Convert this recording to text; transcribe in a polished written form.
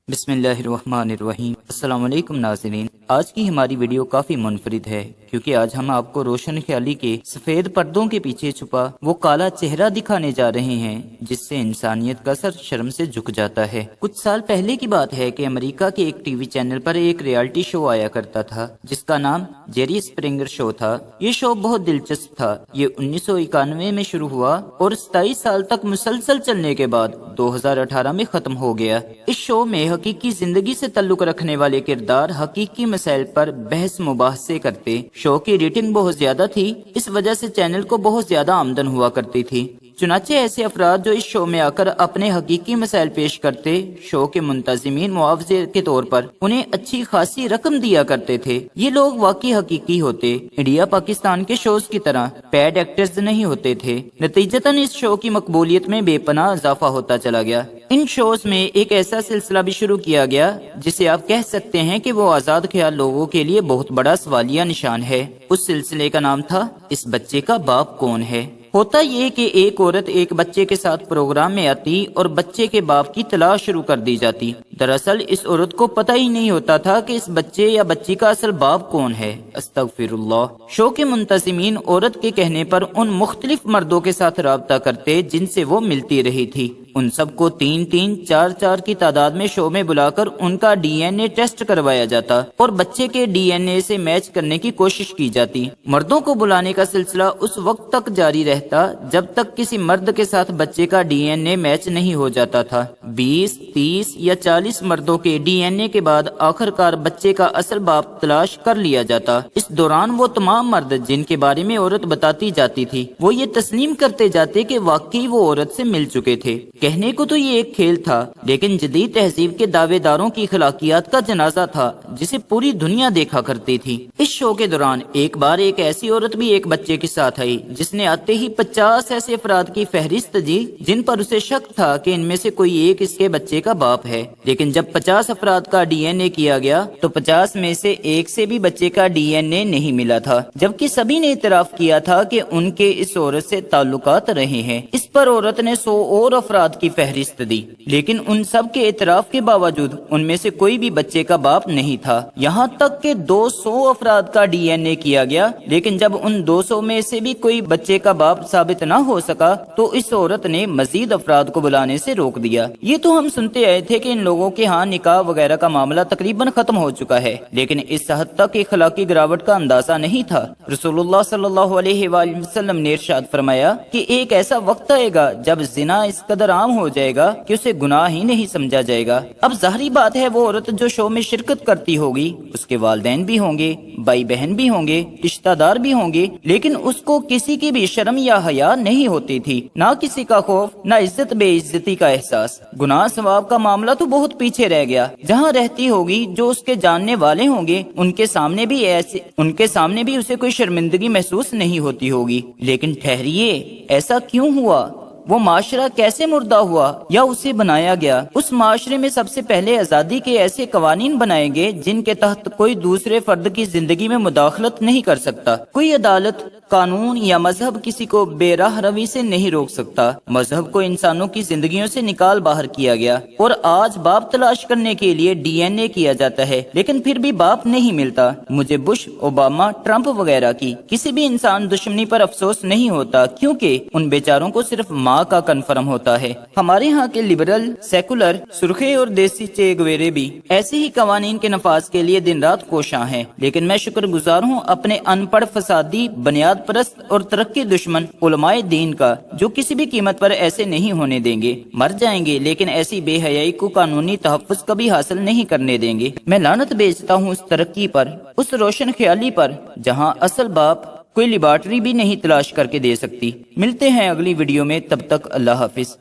بسم اللہ الرحمن الرحیم۔ السلام علیکم ناظرین، آج کی ہماری ویڈیو کافی منفرد ہے کیونکہ آج ہم آپ کو روشن خیالی کے سفید پردوں کے پیچھے چھپا وہ کالا چہرہ دکھانے جا رہے ہیں جس سے انسانیت کا سر شرم سے جھک جاتا ہے۔ کچھ سال پہلے کی بات ہے کہ امریکہ کے ایک ٹی وی چینل پر ایک ریالٹی شو آیا کرتا تھا جس کا نام جیری اسپرنگر شو تھا۔ یہ شو بہت دلچسپ تھا۔ یہ 1991 میں شروع ہوا اور 27 سال تک مسلسل چلنے کے بعد 2018 میں ختم ہو گیا۔ اس شو میں حقیقی زندگی سے تعلق رکھنے والے کردار حقیقی مسائل پر بحث مباحثے کرتے۔ شو کی ریٹنگ بہت زیادہ تھی، اس وجہ سے چینل کو بہت زیادہ آمدن ہوا کرتی تھی۔ چنانچہ ایسے افراد جو اس شو میں آ کر اپنے حقیقی مسائل پیش کرتے، شو کے منتظمین معاوضے کے طور پر انہیں اچھی خاصی رقم دیا کرتے تھے۔ یہ لوگ واقعی حقیقی ہوتے، انڈیا پاکستان کے شوز کی طرح پیڈ ایکٹرز نہیں ہوتے تھے۔ نتیجتاً اس شو کی مقبولیت میں بے پناہ اضافہ ہوتا چلا گیا۔ ان شوز میں ایک ایسا سلسلہ بھی شروع کیا گیا جسے آپ کہہ سکتے ہیں کہ وہ آزاد خیال لوگوں کے لیے بہت بڑا سوالیہ نشان ہے۔ اس سلسلے کا نام تھا اس بچے کا باپ کون ہے۔ ہوتا یہ کہ ایک عورت ایک بچے کے ساتھ پروگرام میں آتی اور بچے کے باپ کی تلاش شروع کر دی جاتی۔ دراصل اس عورت کو پتہ ہی نہیں ہوتا تھا کہ اس بچے یا بچی کا اصل باپ کون ہے۔ استغفر اللہ۔ شو کے منتظمین عورت کے کہنے پر ان مختلف مردوں کے ساتھ رابطہ کرتے جن سے وہ ملتی رہی تھی۔ ان سب کو 3 4 کی تعداد میں شو میں بلا کر ان کا ڈی این اے ٹیسٹ کروایا جاتا اور بچے کے ڈی این اے سے میچ کرنے کی کوشش کی جاتی۔ مردوں کو بلانے کا سلسلہ اس وقت تک جاری رہتا جب تک کسی مرد کے ساتھ بچے کا ڈی این اے میچ نہیں ہو جاتا تھا۔ 20 30 یا 40 مردوں کے ڈی این اے کے بعد آخر کار بچے کا اصل باپ تلاش کر لیا جاتا۔ اس دوران وہ تمام مرد جن کے بارے میں عورت بتاتی جاتی تھی وہ یہ تسلیم کرتے جاتے کہ واقعی وہ عورت سے مل چکے تھے۔ کہنے کو تو یہ ایک کھیل تھا لیکن جدید تہذیب کے دعوے داروں کی اخلاقیات کا جنازہ تھا جسے پوری دنیا دیکھا کرتی تھی۔ اس شو کے دوران ایک بار ایک ایسی عورت بھی ایک بچے کے ساتھ آئی جس نے آتے ہی 50 ایسے افراد کی فہرست دی جن پر اسے شک تھا کہ ان میں سے کوئی ایک اس کے بچے کا باپ ہے۔ لیکن جب 50 افراد کا ڈی این اے کیا گیا تو 50 میں سے ایک سے بھی بچے کا ڈی این اے نہیں ملا تھا، جبکہ سبھی نے اعتراف کیا تھا کہ ان کے اس عورت سے تعلقات رہے ہیں۔ اس پر عورت نے 100 اور افراد کی فہرست دی لیکن ان سب کے اعتراف کے باوجود ان میں سے کوئی بھی بچے کا باپ نہیں تھا، یہاں تک کہ 200 افراد کا ڈی این اے کیا گیا لیکن جب ان 200 میں سے بھی کوئی بچے کا باپ ثابت نہ ہو سکا تو اس عورت نے مزید افراد کو بلانے سے روک دیا۔ یہ تو ہم سنتے آئے تھے کہ ان لوگوں کے ہاں نکاح وغیرہ کا معاملہ تقریباً ختم ہو چکا ہے، لیکن اس حد تک اخلاقی گراوٹ کا اندازہ نہیں تھا۔ رسول اللہ صلی اللہ علیہ وآلہ وسلم نے ارشاد فرمایا کہ ایک ایسا وقت آئے گا جب زنا اس قدر عام ہو جائے گا کہ اسے گناہ ہی نہیں سمجھا جائے گا۔ اب ظاہری بات ہے وہ عورت جو شو میں شرکت کرتی ہوگی اس کے والدین بھی ہوں گے، بھائی بہن بھی ہوں گے، رشتہ دار بھی ہوں گے، لیکن اس کو کسی کی بھی شرم یا حیا نہیں ہوتی تھی، نہ کسی کا خوف، نہ عزت بے عزتی کا احساس۔ گناہ ثواب کا معاملہ تو بہت پیچھے رہ گیا۔ جہاں رہتی ہوگی جو اس کے جاننے والے ہوں گے ان کے سامنے بھی اسے کوئی شرمندگی محسوس نہیں ہوتی ہوگی۔ لیکن ٹھہریے، ایسا کیوں ہوا؟ وہ معاشرہ کیسے مردہ ہوا یا اسے بنایا گیا؟ اس معاشرے میں سب سے پہلے آزادی کے ایسے قوانین بنائے گئے جن کے تحت کوئی دوسرے فرد کی زندگی میں مداخلت نہیں کر سکتا۔ کوئی عدالت، قانون یا مذہب کسی کو بے راہ روی سے نہیں روک سکتا۔ مذہب کو انسانوں کی زندگیوں سے نکال باہر کیا گیا اور آج باپ تلاش کرنے کے لیے ڈی این اے کیا جاتا ہے لیکن پھر بھی باپ نہیں ملتا۔ مجھے بش، اوباما، ٹرمپ وغیرہ کی کسی بھی انسان دشمنی پر افسوس نہیں ہوتا کیونکہ ان بیچاروں کو صرف ماں کا کنفرم ہوتا ہے۔ ہمارے ہاں کے لبرل، سیکولر، سرخے اور دیسی چے گویرے بھی ایسے ہی قوانین کے نفاذ کے لیے دن رات کوشاں ہیں، لیکن میں شکر گزار ہوں اپنے ان پڑھ، فسادی، بنیاد پرست اور ترقی دشمن علماء دین کا جو کسی بھی قیمت پر ایسے نہیں ہونے دیں گے۔ مر جائیں گے لیکن ایسی بے حیائی کو قانونی تحفظ کبھی حاصل نہیں کرنے دیں گے۔ میں لعنت بھیجتا ہوں اس ترقی پر، اس روشن خیالی پر جہاں اصل باپ کوئی لیبارٹری بھی نہیں تلاش کر کے دے سکتی۔ ملتے ہیں اگلی ویڈیو میں، تب تک اللہ حافظ۔